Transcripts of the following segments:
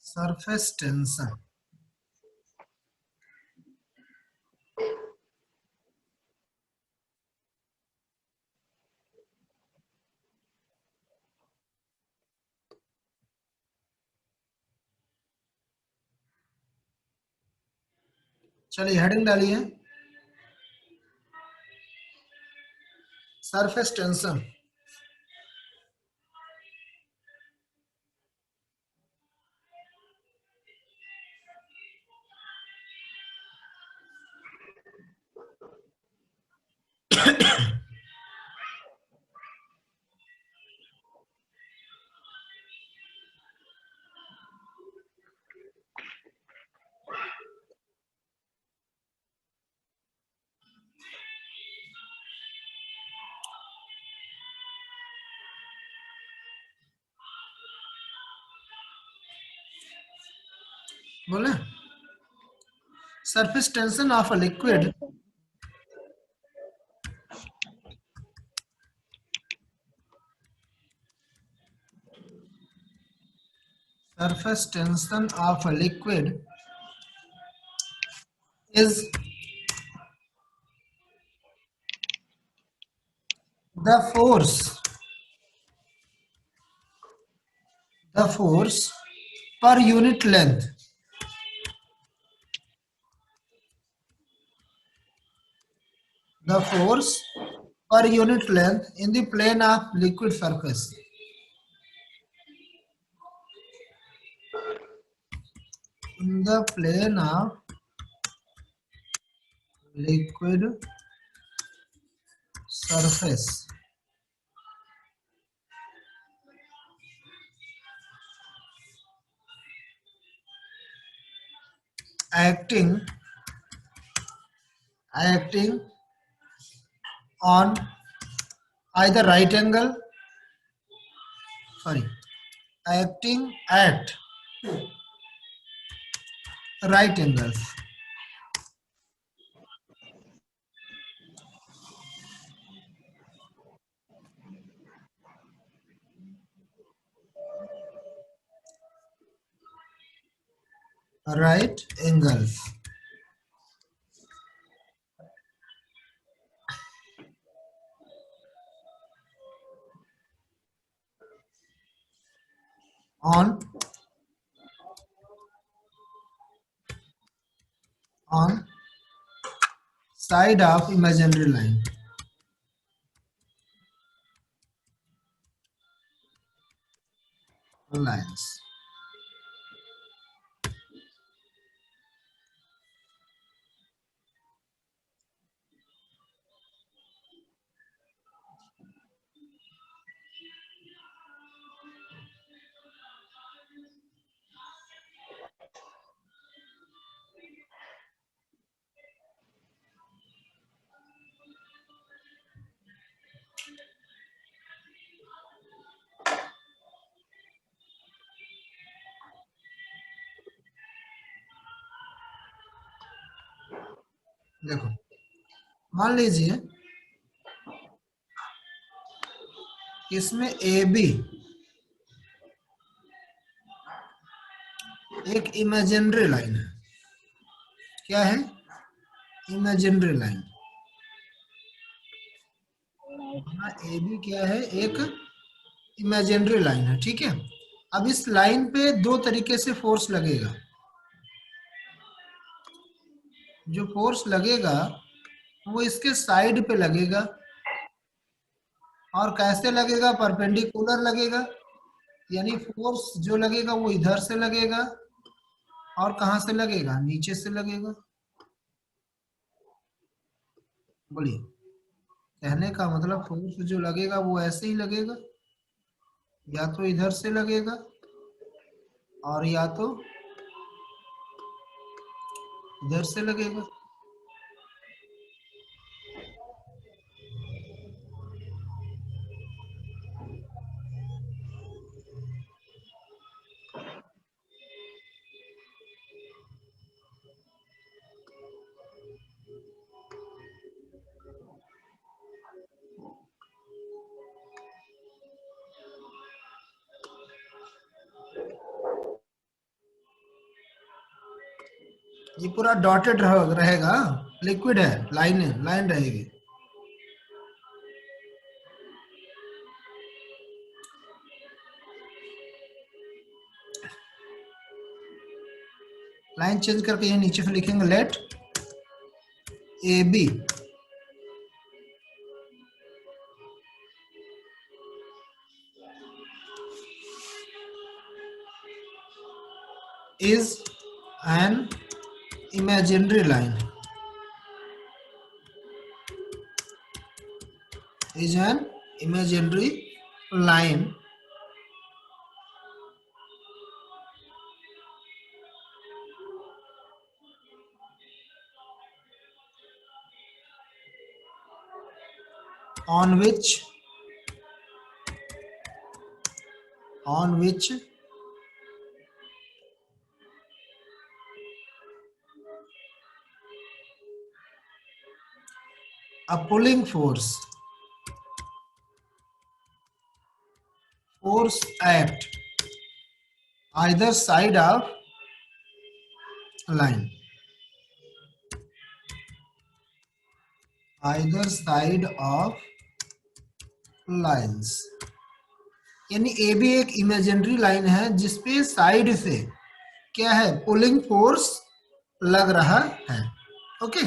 Surface tension. चलिए heading डालिए, surface tension. बोले surface tension of a liquid surface tension of a liquid is the force per unit length in the plane of liquid surface. In the plane of liquid surface, acting on either acting at right angles. Right angles on side of imaginary lines. देखो मान लीजिए इसमें A B एक imaginary line है। क्या है? Imaginary line. A B क्या है? एक इमेजिनरी लाइन है, ठीक है। अब इस लाइन पे दो तरीके से फोर्स लगेगा। जो फोर्स लगेगा वो इसके साइड पे लगेगा, और कैसे लगेगा? परपेंडिकुलर लगेगा, यानी फोर्स जो लगेगा वो इधर से लगेगा, और कहां से लगेगा? नीचे से लगेगा। बोलिए, कहने का मतलब फोर्स जो लगेगा वो ऐसे ही लगेगा, या तो इधर से लगेगा और या तो इधर से लगेगा। ये पूरा डॉटेड रहेगा, लिक्विड है, लाइन रहेगी। लाइन चेंज करके ये नीचे से लिखेंगे let A B is an imaginary line, is an imaginary line on which a pulling force act either side of line, either side of lines। यानी ए भी एक इमेजिनरी लाइन है जिसपे साइड से क्या है, पुलिंग फोर्स लग रहा है। ओके,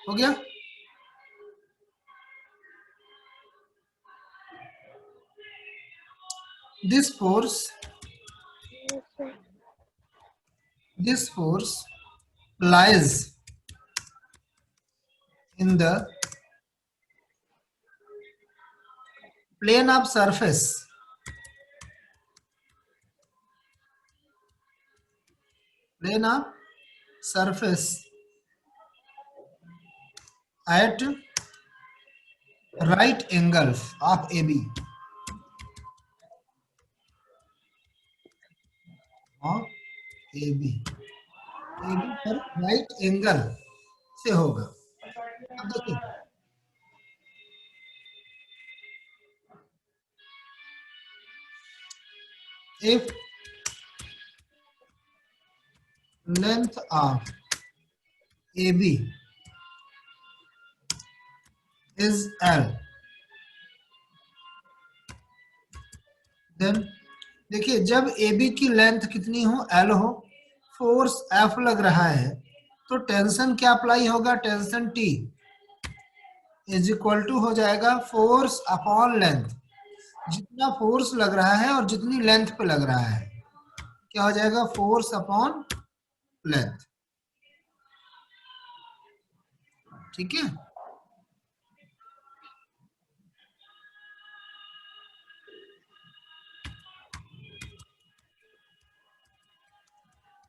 हो गया। This force lies in the plane of surface at right angles of AB, AB पर राइट एंगल से होगा। अब देखिए, if length of AB is L, then देखिए जब AB की लेंथ कितनी हो, L हो, फोर्स F लग रहा है, तो टेंशन क्या अप्लाई होगा, tension T is equal to हो जाएगा फोर्स अपॉन लेंथ। जितना फोर्स लग रहा है और जितनी लेंथ पे लग रहा है, क्या हो जाएगा, फोर्स अपॉन लेंथ। ठीक है,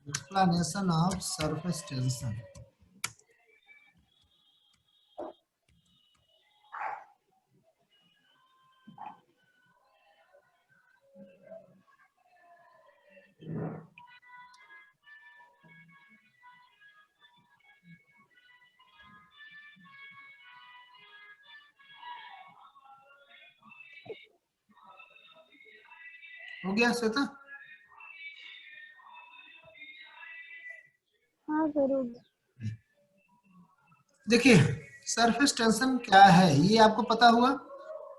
एक्सप्लेनेशन ऑफ सरफेस टेंशन। हो गया श्वेता? हाँ जरूर। देखिए सरफेस टेंशन क्या है, ये आपको पता हुआ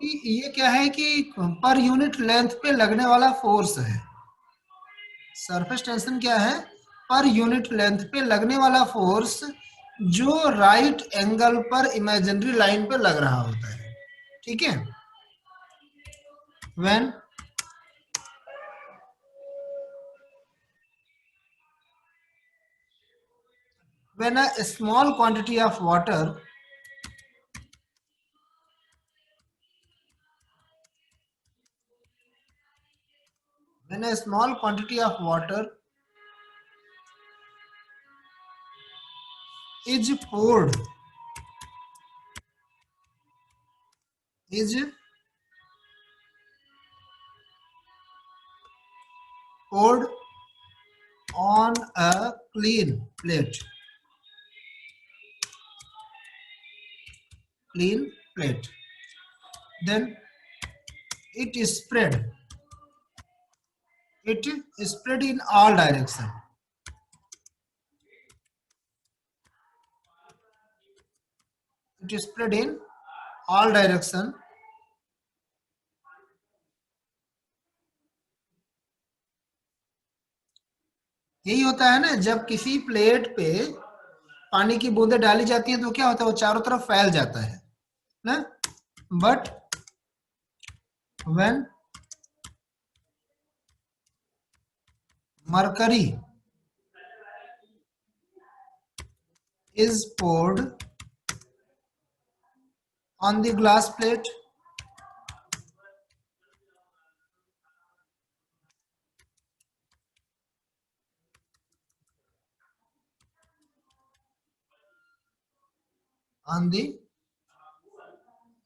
कि ये क्या है कि पर यूनिट लेंथ पे लगने वाला फोर्स है। सरफेस टेंशन क्या है, पर यूनिट लेंथ पे लगने वाला फोर्स जो राइट एंगल पर इमेजिनरी लाइन पे लग रहा होता है। ठीक है, when a small quantity of water is poured on a clean plate, then it is spread It spread in all direction. It spread in all direction. यही होता है ना, जब किसी प्लेट पे पानी की बूंदें डाली जाती हैं तो क्या होता है, वो चारों तरफ फैल जाता है ना. But when mercury is poured on the glass plate, on the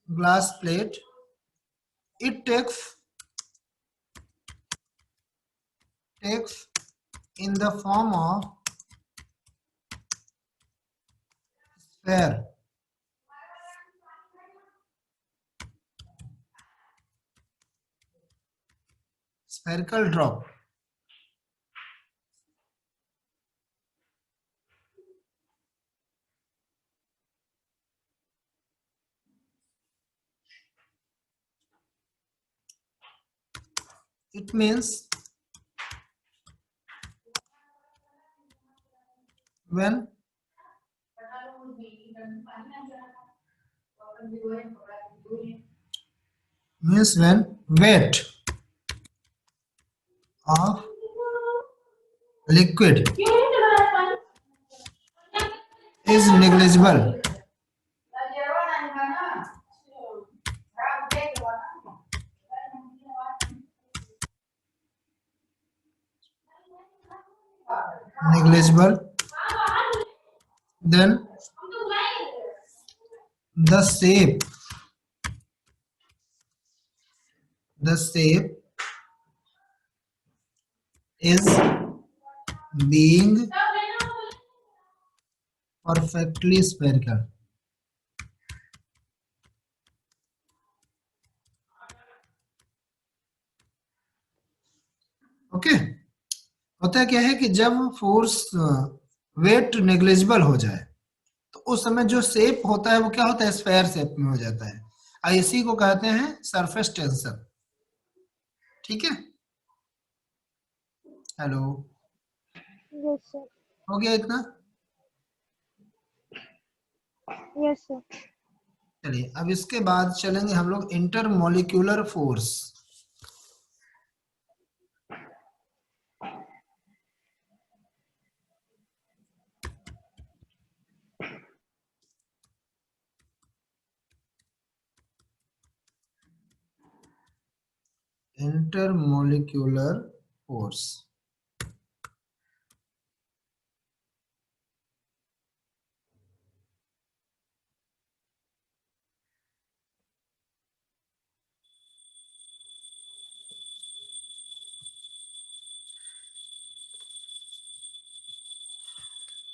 glass plate, it takes in the form of sphere. Spherical drop. It means when weight of liquid is negligible, then the shape is being perfectly spherical. Okay. होता क्या है कि जब force weight negligible हो जाए तो उस समय जो शेप होता है वो क्या होता है, स्फेयर शेप में हो जाता है. इसी को कहते हैं सरफेस टेंशन. ठीक है. हेलो. Yes sir. हो गया इतना? Yes sir. चलिए अब इसके बाद चलेंगे हम लोग इंटरमोलिक्यूलर फोर्स. Intermolecular force.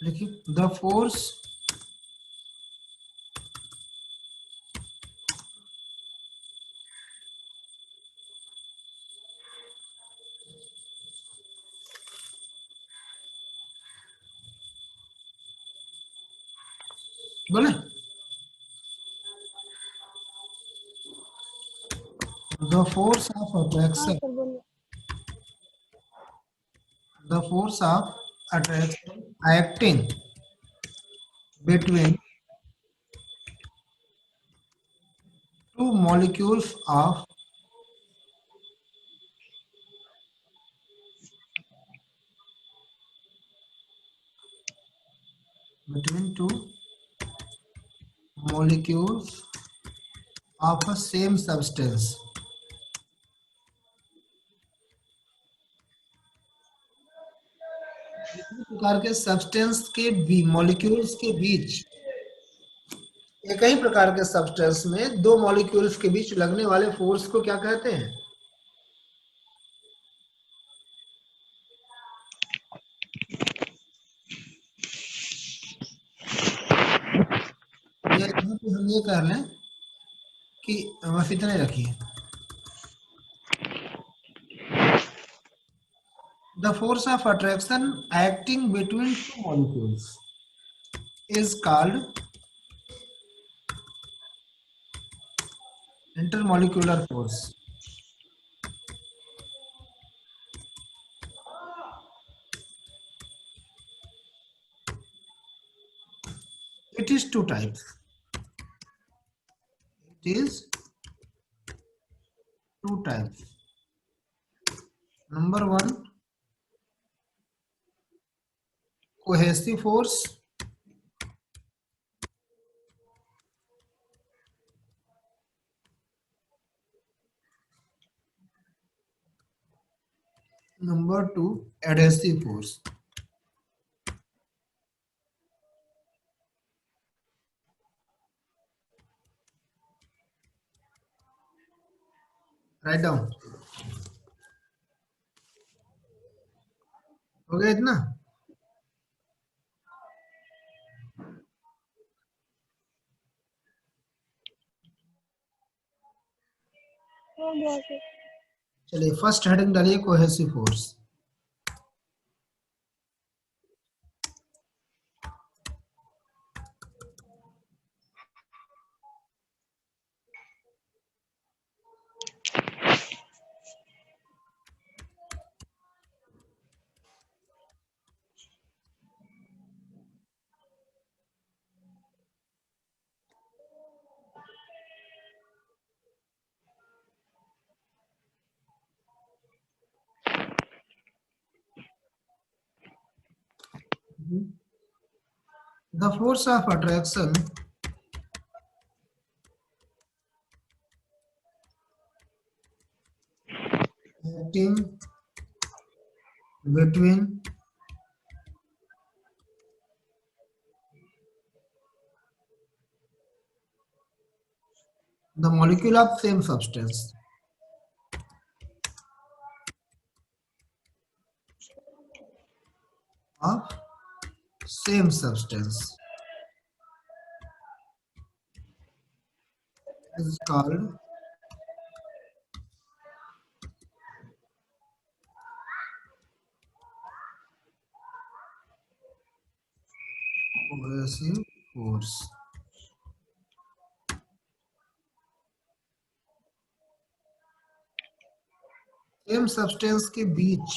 देखिए द फोर्स बोले the force of हाँ attraction, सर बोलिए. the force of attraction acting between two molecules of a same substance. इसी प्रकार के सब्सटेंस के मॉलिक्यूल्स के बीच, एक ही प्रकार के सब्सटेंस में दो मॉलिक्यूल्स के बीच लगने वाले फोर्स को क्या कहते हैं? या यहाँ पे हम ये कर लें कि बस इतने रखिए. The force of attraction acting between two molecules is called intermolecular force. It is two types. It is two types. Number one, cohesive force. Number two, adhesive force. Write down. हो गया इतना? हो गया सर। चलिए first heading डालिए cohesive force. The force of attraction acting between the molecule of same substance is called cohesive force. Same substance के बीच,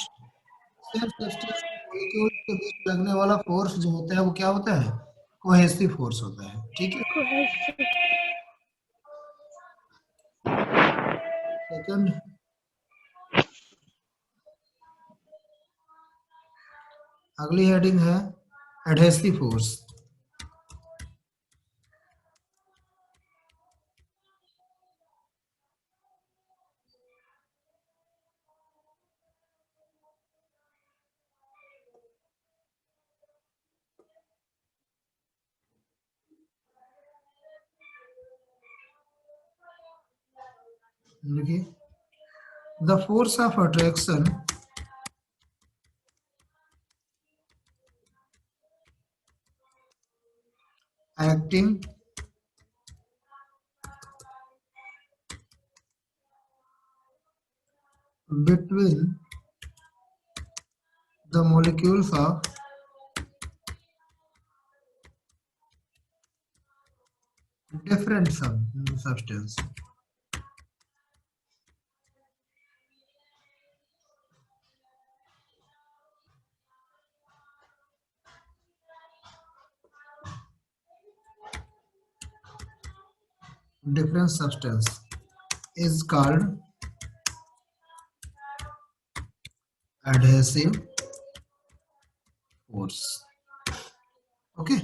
same substance के molecule के बीच लगने वाला फोर्स जो होता है वो क्या होता है? कोहेसिव फोर्स होता है. ठीक है. कोहेसिव। सेकंड, अगली हेडिंग है एडहेसिव फोर्स. देखिए, the force of attraction acting between the molecules of different substance. Different substance is called adhesive force. Okay.